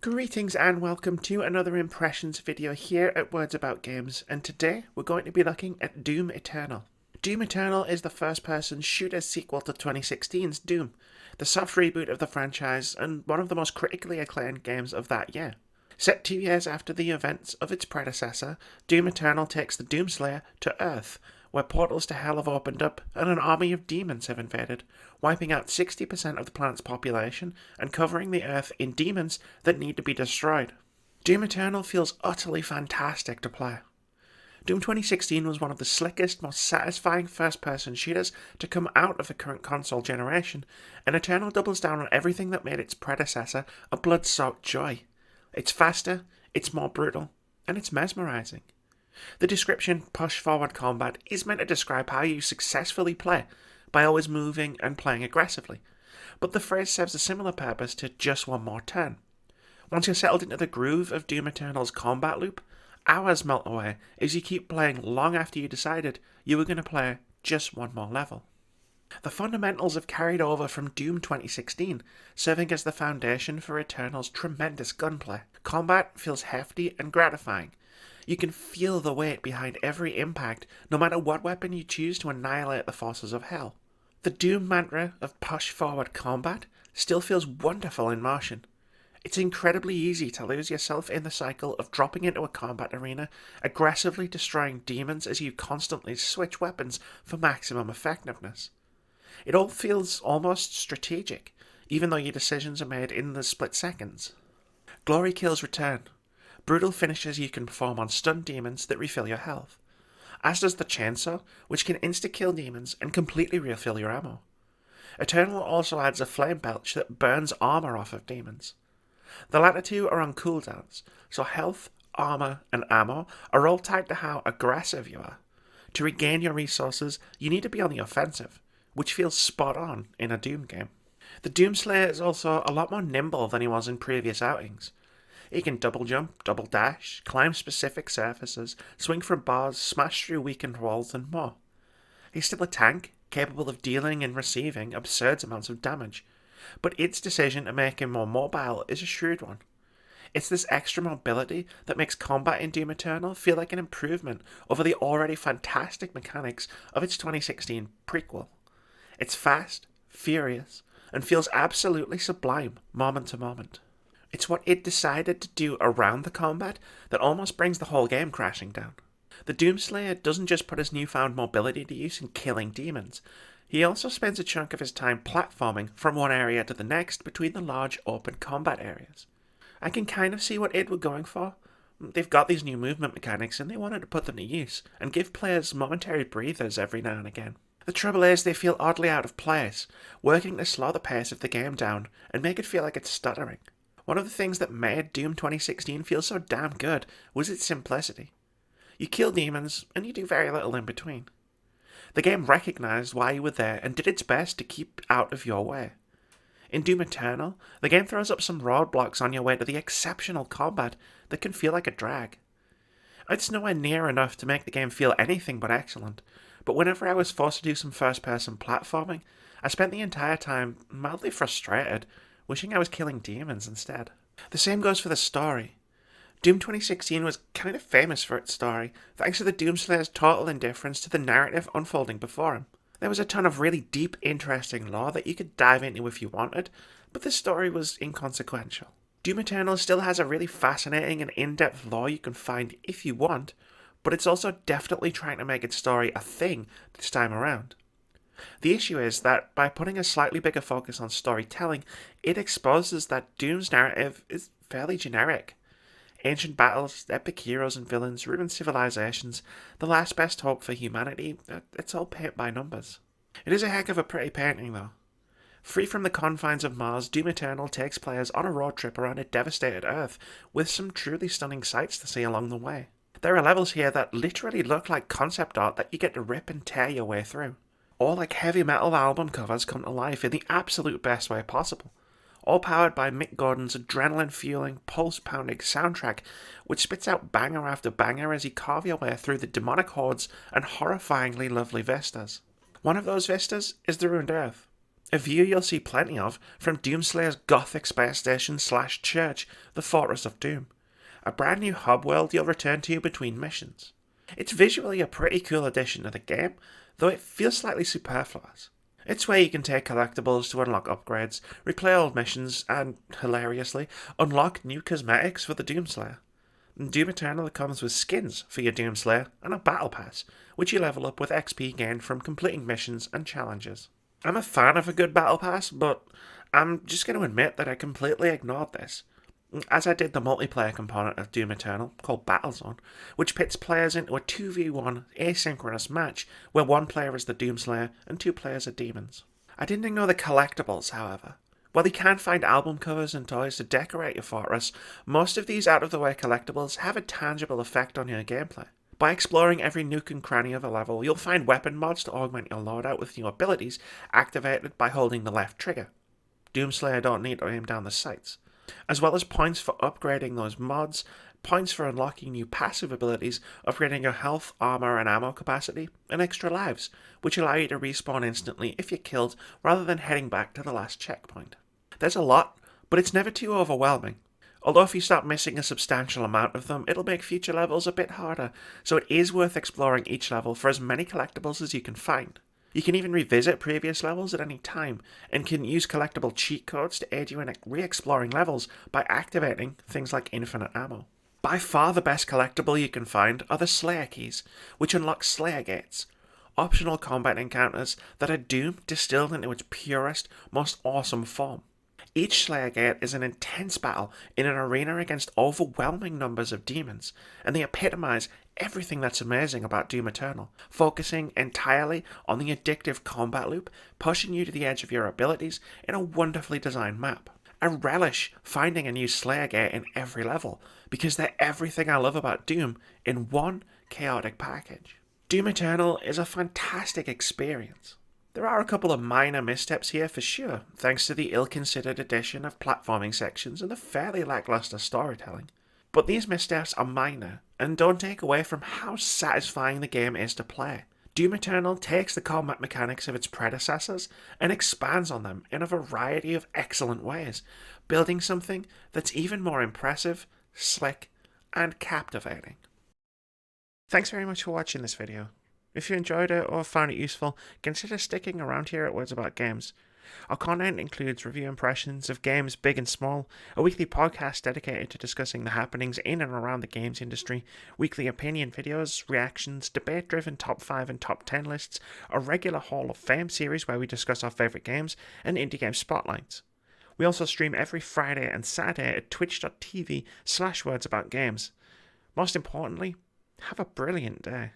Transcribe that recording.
Greetings and welcome to another impressions video here at Words About Games, and today we're going to be looking at Doom Eternal. Doom Eternal is the first-person shooter sequel to 2016's Doom, the soft reboot of the franchise and one of the most critically acclaimed games of that year. Set 2 years after the events of its predecessor, Doom Eternal takes the Doomslayer to Earth, where portals to hell have opened up and an army of demons have invaded, wiping out 60% of the planet's population and covering the Earth in demons that need to be destroyed. Doom Eternal feels utterly fantastic to play. Doom 2016 was one of the slickest, most satisfying first-person shooters to come out of the current console generation, and Eternal doubles down on everything that made its predecessor a blood-soaked joy. It's faster, it's more brutal, and it's mesmerizing. The description, push-forward combat, is meant to describe how you successfully play, by always moving and playing aggressively, but the phrase serves a similar purpose to just one more turn. Once you're settled into the groove of Doom Eternal's combat loop, hours melt away as you keep playing long after you decided you were going to play just one more level. The fundamentals have carried over from Doom 2016, serving as the foundation for Eternal's tremendous gunplay. Combat feels hefty and gratifying. You can feel the weight behind every impact, no matter what weapon you choose to annihilate the forces of hell. The Doom mantra of push-forward combat still feels wonderful in motion. It's incredibly easy to lose yourself in the cycle of dropping into a combat arena, aggressively destroying demons as you constantly switch weapons for maximum effectiveness. It all feels almost strategic, even though your decisions are made in the split seconds. Glory kills return. Brutal finishes you can perform on stunned demons that refill your health, as does the chainsaw, which can insta-kill demons and completely refill your ammo. Eternal also adds a flame belch that burns armor off of demons. The latter two are on cooldowns, so health, armor, and ammo are all tied to how aggressive you are. To regain your resources, you need to be on the offensive, which feels spot on in a Doom game. The Doomslayer is also a lot more nimble than he was in previous outings. He can double jump, double dash, climb specific surfaces, swing from bars, smash through weakened walls, and more. He's still a tank, capable of dealing and receiving absurd amounts of damage, but its decision to make him more mobile is a shrewd one. It's this extra mobility that makes combat in Doom Eternal feel like an improvement over the already fantastic mechanics of its 2016 prequel. It's fast, furious, and feels absolutely sublime moment to moment. It's what it decided to do around the combat that almost brings the whole game crashing down. The Doomslayer doesn't just put his newfound mobility to use in killing demons, he also spends a chunk of his time platforming from one area to the next between the large open combat areas. I can kind of see what id were going for. They've got these new movement mechanics and they wanted to put them to use and give players momentary breathers every now and again. The trouble is they feel oddly out of place, working to slow the pace of the game down and make it feel like it's stuttering. One of the things that made Doom 2016 feel so damn good was its simplicity. You kill demons, and you do very little in between. The game recognised why you were there and did its best to keep out of your way. In Doom Eternal, the game throws up some roadblocks on your way to the exceptional combat that can feel like a drag. It's nowhere near enough to make the game feel anything but excellent, but whenever I was forced to do some first-person platforming, I spent the entire time mildly frustrated, wishing I was killing demons instead. The same goes for the story. Doom 2016 was kind of famous for its story, thanks to the Doomslayer's total indifference to the narrative unfolding before him. There was a ton of really deep, interesting lore that you could dive into if you wanted, but the story was inconsequential. Doom Eternal still has a really fascinating and in-depth lore you can find if you want, but it's also definitely trying to make its story a thing this time around. The issue is that by putting a slightly bigger focus on storytelling, it exposes that Doom's narrative is fairly generic. Ancient battles, epic heroes and villains, ruined civilizations, the last best hope for humanity, it's all paint by numbers. It is a heck of a pretty painting though. Free from the confines of Mars, Doom Eternal takes players on a road trip around a devastated Earth, with some truly stunning sights to see along the way. There are levels here that literally look like concept art that you get to rip and tear your way through. All like heavy metal album covers come to life in the absolute best way possible. All powered by Mick Gordon's adrenaline-fueling, pulse-pounding soundtrack, which spits out banger after banger as you carve your way through the demonic hordes and horrifyingly lovely vistas. One of those vistas is the Ruined Earth. a view you'll see plenty of from Doomslayer's Gothic space station / church, the Fortress of Doom, a brand new hub world you'll return to between missions. It's visually a pretty cool addition to the game, though it feels slightly superfluous. It's where you can take collectibles to unlock upgrades, replay old missions, and, hilariously, unlock new cosmetics for the Doomslayer. Doom Eternal comes with skins for your Doomslayer and a battle pass, which you level up with XP gained from completing missions and challenges. I'm a fan of a good battle pass, but I'm just going to admit that I completely ignored this, as I did the multiplayer component of Doom Eternal, called Battlezone, which pits players into a 2v1 asynchronous match where one player is the Doomslayer and two players are demons. I didn't ignore the collectibles, however. While you can find album covers and toys to decorate your fortress, most of these out-of-the-way collectibles have a tangible effect on your gameplay. By exploring every nook and cranny of a level, you'll find weapon mods to augment your loadout with new abilities activated by holding the left trigger. Doomslayer don't need to aim down the sights. As well as points for upgrading those mods, points for unlocking new passive abilities, upgrading your health, armor and ammo capacity, and extra lives, which allow you to respawn instantly if you're killed rather than heading back to the last checkpoint. There's a lot, but it's never too overwhelming. Although if you start missing a substantial amount of them, it'll make future levels a bit harder, so it is worth exploring each level for as many collectibles as you can find. You can even revisit previous levels at any time, and can use collectible cheat codes to aid you in re-exploring levels by activating things like infinite ammo. By far the best collectible you can find are the Slayer keys, which unlock Slayer gates, optional combat encounters that are Doom distilled into its purest, most awesome form. Each Slayer gate is an intense battle in an arena against overwhelming numbers of demons, and they epitomise everything that's amazing about Doom Eternal, focusing entirely on the addictive combat loop, pushing you to the edge of your abilities in a wonderfully designed map. I relish finding a new Slayer gate in every level, because they're everything I love about Doom in one chaotic package. Doom Eternal is a fantastic experience. There are a couple of minor missteps here for sure, thanks to the ill-considered addition of platforming sections and the fairly lackluster storytelling. But these missteps are minor, and don't take away from how satisfying the game is to play. Doom Eternal takes the combat mechanics of its predecessors and expands on them in a variety of excellent ways, building something that's even more impressive, slick, and captivating. Thanks very much for watching this video. If you enjoyed it or found it useful, consider sticking around here at Words About Games. Our content includes review impressions of games big and small, a weekly podcast dedicated to discussing the happenings in and around the games industry, weekly opinion videos, reactions, debate-driven top 5 and top 10 lists, a regular Hall of Fame series where we discuss our favourite games, and indie game spotlights. We also stream every Friday and Saturday at twitch.tv/wordsaboutgames. Most importantly, have a brilliant day.